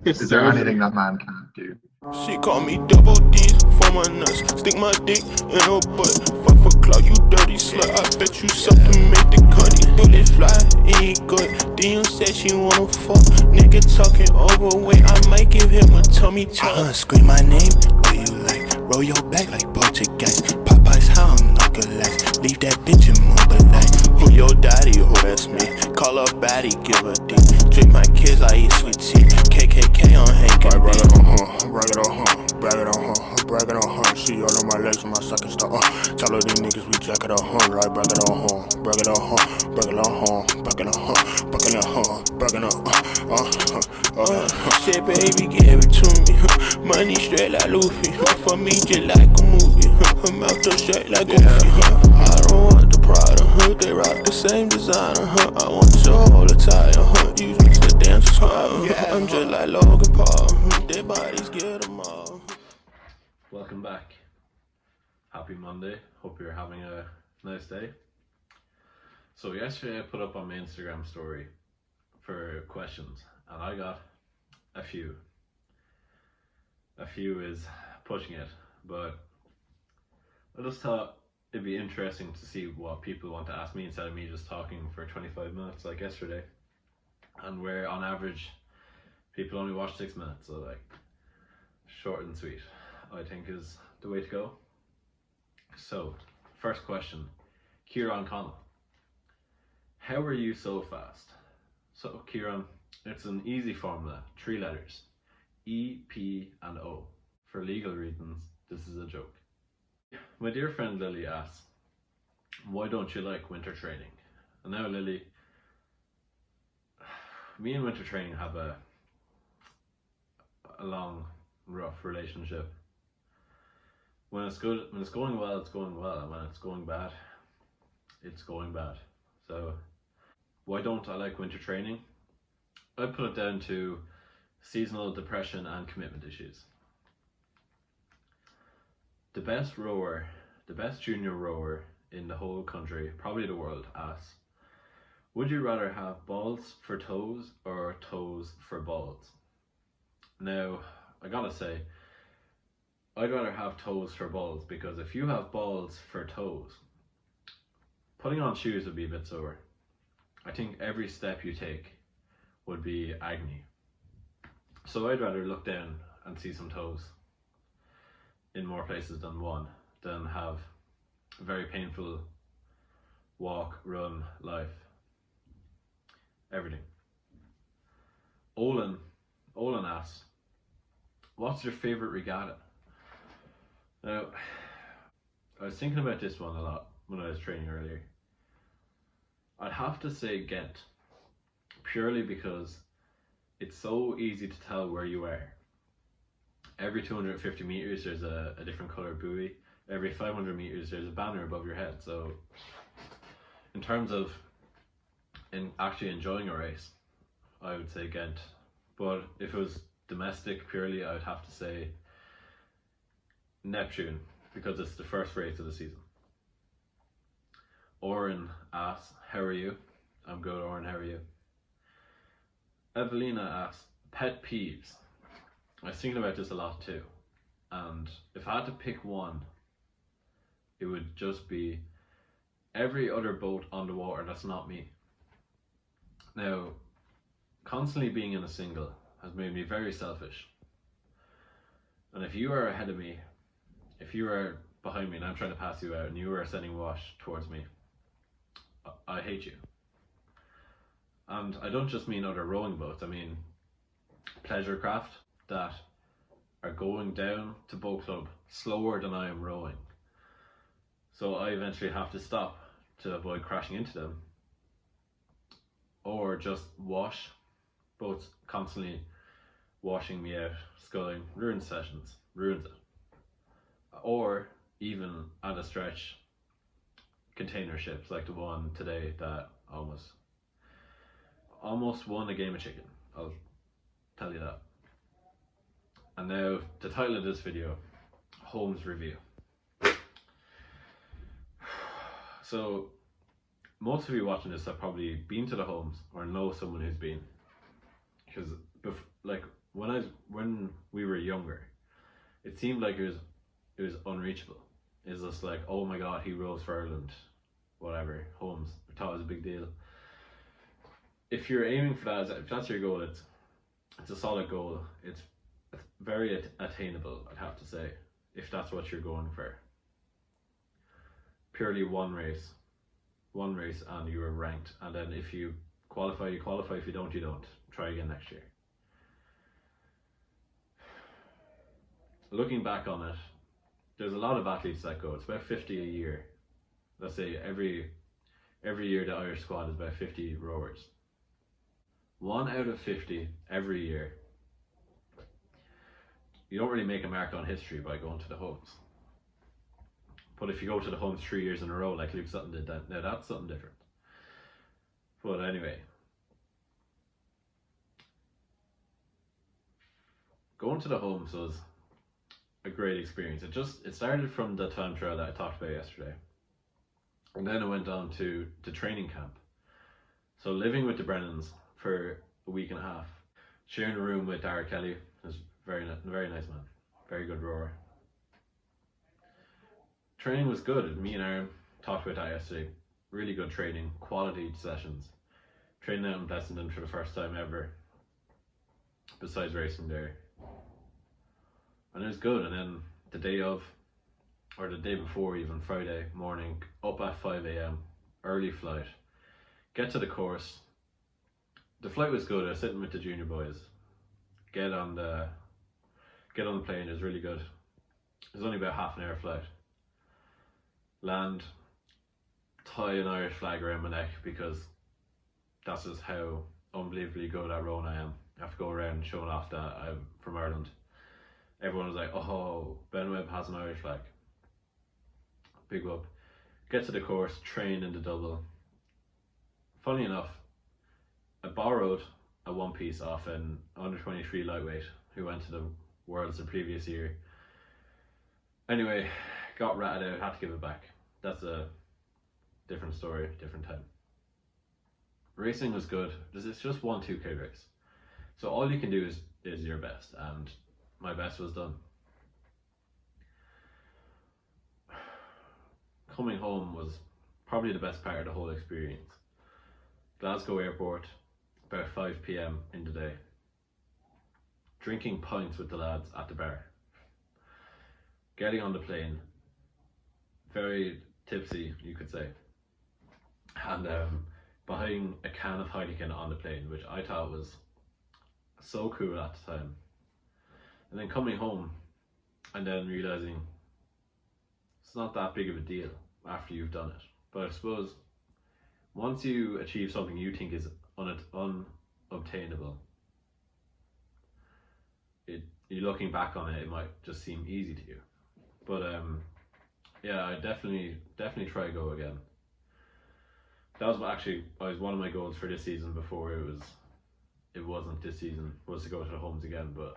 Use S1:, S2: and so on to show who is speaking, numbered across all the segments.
S1: Is there anything that man can't do?
S2: She call me double D's for my nuts. Stick my dick in her butt. Fuck for clout, you dirty slut. I bet you suck to make the cutty. Bullet fly, ain't good. Dion said she wanna fuck. Nigga talking overweight. I might give him a tummy tuck. Scream my name, do you like? Roll your back like poltergeist. Popeye's how I'm not gonna last. Leave that bitch immobilized. Who your daddy? Who that's me? Call her baddie, give her D. Drink my kids, I eat sweet tea. KKK on Hank and
S3: brag it on her, brag it on her, brag it on her, brag it on her. She all on my legs with my second star. Tell her these niggas we jack it on her, like brag it on her, brag it on her, brag it on her, brag it on her, brag it on her, brag it on her.
S2: Shit, baby, give it to me. Money straight like Luffy. For me, just like a movie. Her mouth just straight like Goofy. I don't want the Prada. They rock the same designer. I want your whole attire. Use me to dance squad. I'm just like Logan Paul. Their bodies get them all.
S4: Welcome back. Happy Monday. Hope you're having a nice day. So yesterday I put up on my Instagram story for questions and I got a few. A few is pushing it, but I just thought it'd be interesting to see what people want to ask me instead of me just talking for 25 minutes like yesterday. And where on average people only watch 6 minutes, so like short and sweet I think is the way to go. So first question, Kieran Connell, how are you so fast? So Kieran, it's an easy formula, 3 letters, E, P and O. For legal reasons, this is a joke. My dear friend Lily asks, why don't you like winter training? And now Lily, me and winter training have a long, rough relationship. When it's good, when it's going well, it's going well, and when it's going bad, it's going bad. So why don't I like winter training? I put it down to seasonal depression and commitment issues. The best rower, the best junior rower in the whole country, probably the world, asks, would you rather have balls for toes or toes for balls? Now, I gotta say, I'd rather have toes for balls, because if you have balls for toes, putting on shoes would be a bit sore. I think every step you take would be agony. So I'd rather look down and see some toes in more places than one, than have a very painful walk, run, life, everything. Olin asks, what's your favorite regatta? Now, I was thinking about this one a lot when I was training earlier. I'd have to say Ghent, purely because it's so easy to tell where you are. Every 250 meters there's a different color buoy. Every 500 meters there's a banner above your head. So in terms of actually enjoying a race, I would say Ghent. But if it was domestic purely, I would have to say Neptune, because it's the first race of the season. Oren asks, how are you? I'm good, Oren, how are you? Evelina asks, pet peeves. I was thinking about this a lot too, and if I had to pick one, it would just be every other boat on the water that's not me. Now, constantly being in a single has made me very selfish, and if you are ahead of me, if you are behind me and I'm trying to pass you out and you are sending wash towards me, I hate you. And I don't just mean other rowing boats, I mean pleasure craft that are going down to boat club slower than I am rowing. So I eventually have to stop to avoid crashing into them. Or just wash, boats constantly washing me out, sculling, ruins sessions, ruins it. Or even at a stretch, container ships like the one today that almost won a game of chicken, I'll tell you that. And now the title of this video, Homes Review. So most of you watching this have probably been to the homes or know someone who's been, because like when we were younger, it seemed like it was unreachable. It's just like, oh my god, he rows for Ireland, whatever, Holmes. I thought it was a big deal. If you're aiming for that, if that's your goal, it's a solid goal. It's very attainable, I'd have to say, if that's what you're going for. Purely one race, and you are ranked, and then if you qualify, you qualify. If you don't, you don't. Try again next year. Looking back on it, there's a lot of athletes that go. It's about 50 a year. Let's say every year the Irish squad is about 50 rowers. 1 out of 50 every year. You don't really make a mark on history by going to the Homes. But if you go to the Homes 3 years in a row, like Luke Sutton did, now that's something different. But anyway, going to the Homes was a great experience. It started from the time trial that I talked about yesterday, and then I went on to training camp. So living with the Brennans for a week and a half, sharing a room with Dara Kelly, who's very nice man, very good rower. Training was good. Me and Aaron talked about that yesterday. Really good training, quality sessions. Training out in Blessington for the first time ever, besides racing there. And it was good. And then the day of, or the day before even, Friday morning, up at 5 a.m, early flight. Get to the course. The flight was good. I was sitting with the junior boys. Get on the plane. It was really good. It was only about half an hour flight. Land, tie an Irish flag around my neck, because that's just how unbelievably good at rowing I am. I have to go around showing off that I'm from Ireland. Everyone was like, oh, Ben Webb has an Irish flag. Big whoop. Get to the course, train in the double. Funny enough, I borrowed a one piece off an under 23 lightweight who went to the Worlds the previous year. Anyway, got ratted out, had to give it back. That's a different story, different time. Racing was good. It's just 1-2K race. So all you can do is your best, and my best was done. Coming home was probably the best part of the whole experience. Glasgow Airport, about 5 p.m. in the day. Drinking pints with the lads at the bar. Getting on the plane, very tipsy, you could say. And buying a can of Heineken on the plane, which I thought was so cool at the time. And then coming home and then realizing it's not that big of a deal after you've done it. But I suppose once you achieve something you think is unobtainable, you looking back on it, it might just seem easy to you. But yeah, I definitely try to go again. That was one of my goals for this season before it wasn't this season, was to go to the Homes again, but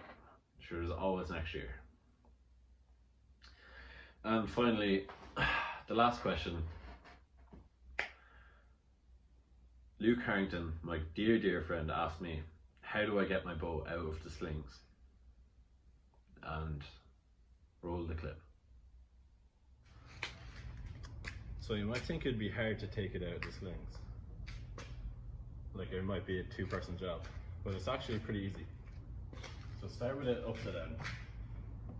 S4: sure, there's always next year. And finally, the last question. Luke Harrington, my dear friend, asked me, how do I get my bow out of the slings? And roll the clip. So you might think it'd be hard to take it out of the slings. Like it might be a two-person job, but it's actually pretty easy. So start with it upside down.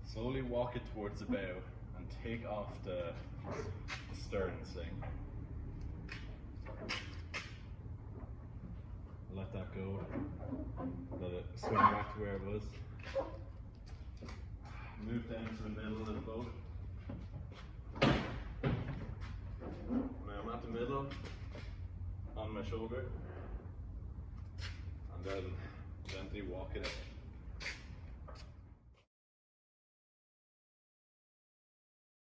S4: Slowly walk it towards the bow and take off the stern sling. Let that go. Let it swing back to where it was. Move down to the middle of the boat. Now I'm at the middle, on my shoulder, and then gently walk it out.